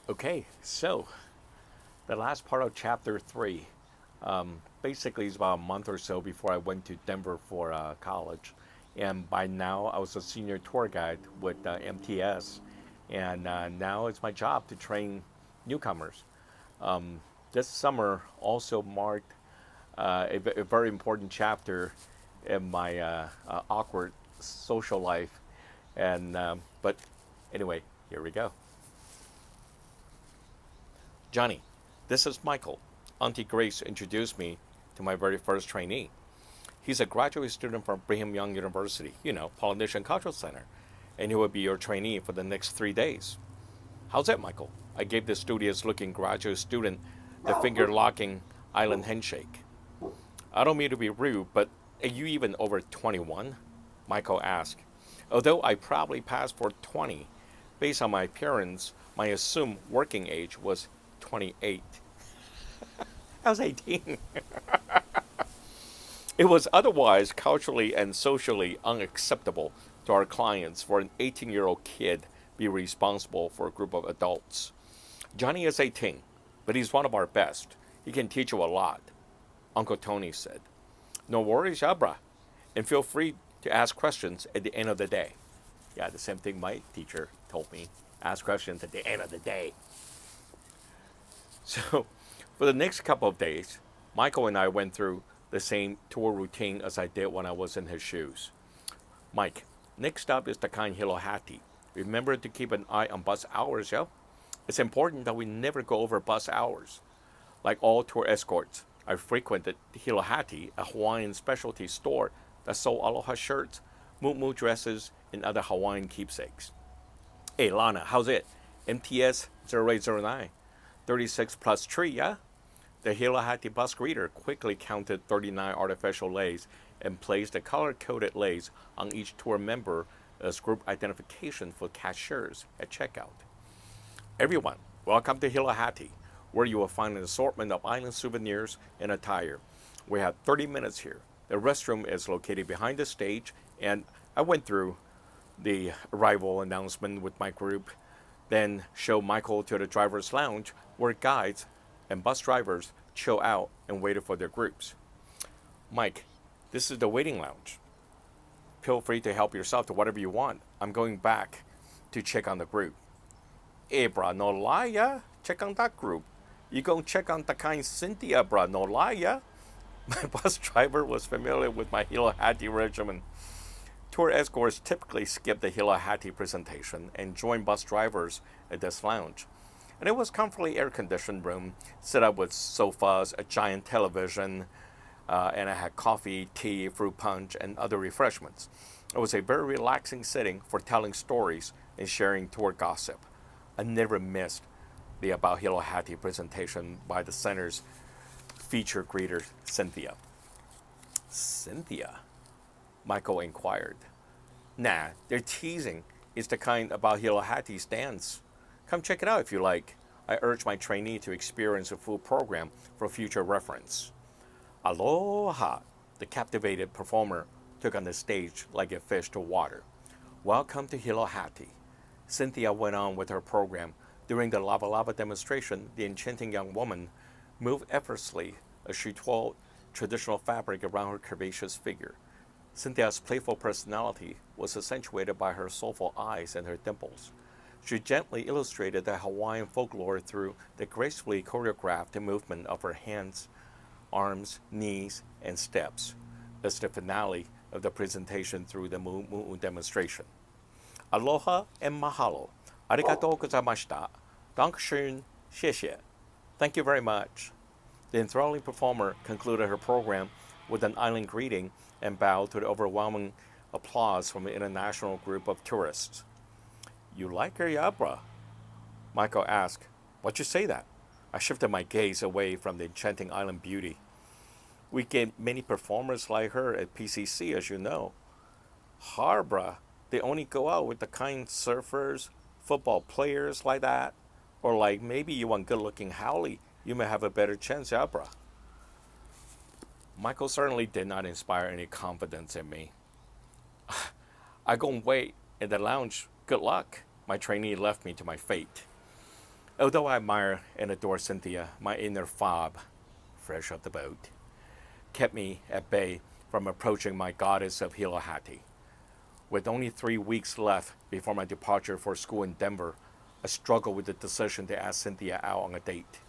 Okay, so the last part of chapter three, basically, is about a month or so before I went to Denver for college, and by now I was a senior tour guide with MTS, and now it's my job to train newcomers. This summer also marked a very important chapter in my awkward social life, and but anyway, here we go. Johnny, this is Michael. Auntie Grace introduced me to my very first trainee. He's a graduate student from Brigham Young University, Polynesian Cultural Center, and he will be your trainee for the next 3 days. How's that, Michael? I gave the studious looking graduate student the finger locking island handshake. I don't mean to be rude, but are you even over 21? Michael asked. Although I probably passed for 20, based on my appearance, my assumed working age was 28. I was 18. It was otherwise culturally and socially unacceptable to our clients for an 18-year-old kid be responsible for a group of adults. Johnny is 18, but he's one of our best. He can teach you a lot, Uncle Tony said. No worries, Abra, and feel free to ask questions at the end of the day. Yeah, the same thing my teacher told me. Ask questions at the end of the day. So, for the next couple of days, Michael and I went through the same tour routine as I did when I was in his shoes. Mike, next up is Takahilo Hati. Remember to keep an eye on bus hours, yo? It's important that we never go over bus hours. Like all tour escorts, I frequented Hilohati, a Hawaiian specialty store that sold aloha shirts, muumuu dresses, and other Hawaiian keepsakes. Hey, Lana, how's it? MTS 0809. 36 plus tree, yeah? The Hilohati bus greeter quickly counted 39 artificial leis and placed a color-coded leis on each tour member as group identification for cashiers at checkout. Everyone, welcome to Hilohati, where you will find an assortment of island souvenirs and attire. We have 30 minutes here. The restroom is located behind the stage, and I went through the arrival announcement with my group, then showed Michael to the driver's lounge where guides and bus drivers chill out and waited for their groups. Mike, this is the waiting lounge. Feel free to help yourself to whatever you want. I'm going back to check on the group. Eh, bra, no lie, ya? Check on that group. You gonna check on the kind Cynthia, bra, no lie, ya? My bus driver was familiar with my Hilohati regimen. Tour escorts typically skip the Hilohati presentation and join bus drivers at this lounge. And it was comfortably air-conditioned room, set up with sofas, a giant television, and I had coffee, tea, fruit punch, and other refreshments. It was a very relaxing setting for telling stories and sharing tour gossip. I never missed the About Hilohati presentation by the center's feature greeter, Cynthia. Cynthia? Michael inquired. Nah, they're teasing. It's the kind About Hilohati stands. Come check it out if you like. I urge my trainee to experience a full program for future reference. Aloha! The captivated performer took on the stage like a fish to water. Welcome to Hilohati. Cynthia went on with her program. During the lava lava demonstration, the enchanting young woman moved effortlessly as she twirled traditional fabric around her curvaceous figure. Cynthia's playful personality was accentuated by her soulful eyes and her dimples. She gently illustrated the Hawaiian folklore through the gracefully choreographed movement of her hands, arms, knees, and steps, as the finale of the presentation through the Mu'u demonstration. Aloha and mahalo. Arigatou gozaimashita. Dankeschön, xie. Thank you very much. The enthralling performer concluded her program with an island greeting and bowed to the overwhelming applause from an international group of tourists. You like her, Yabra? Michael asked. Why'd you say that? I shifted my gaze away from the enchanting island beauty. We get many performers like her at PCC, as you know. Harbra, they only go out with the kind surfers, football players like that. Or like maybe you want good-looking Howley, you may have a better chance, Yabra. Michael certainly did not inspire any confidence in me. I go and wait in the lounge. Good luck. My trainee left me to my fate. Although I admire and adore Cynthia, my inner fob, fresh off the boat, kept me at bay from approaching my goddess of Hilahati. With only 3 weeks left before my departure for school in Denver, I struggled with the decision to ask Cynthia out on a date.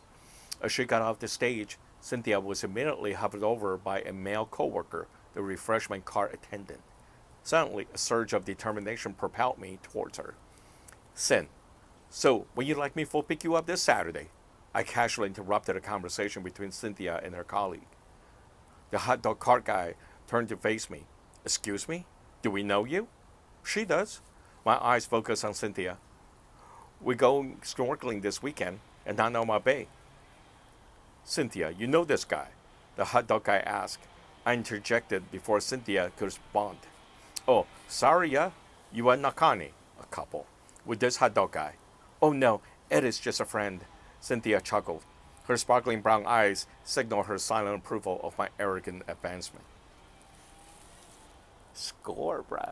As she got off the stage, Cynthia was immediately hovered over by a male coworker, the refreshment cart attendant. Suddenly, a surge of determination propelled me towards her. Cyn, so when you like me to pick you up this Saturday? I casually interrupted a conversation between Cynthia and her colleague. The hot dog cart guy turned to face me. Excuse me? Do we know you? She does. My eyes focused on Cynthia. We go snorkeling this weekend and not Nanauma Bay. Cynthia, you know this guy? The hot dog guy asked. I interjected before Cynthia could respond. Oh, sorry, yeah? You are Nakani, a couple, with this hot dog guy. Oh no, Ed is just a friend. Cynthia chuckled. Her sparkling brown eyes signaled her silent approval of my arrogant advancement. Score, bruh.